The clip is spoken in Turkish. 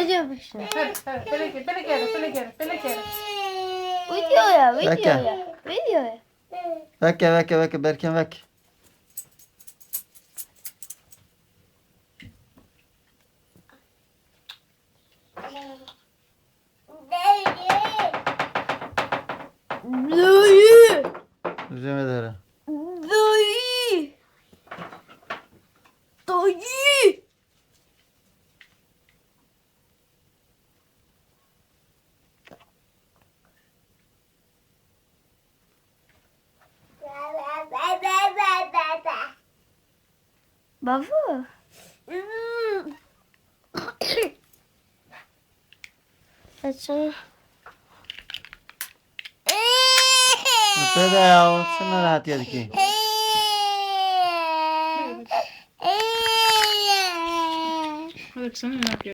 Video başına. Hadi bele gel. Videoya. Bekle. Videoya. Vecka, Berken vek. Dayı. Rica ederim. Dayı. Dayı. Baba. Saçını. Beda ya. Sen ne rahat yedik ki? Hadi sana ne yapıyor?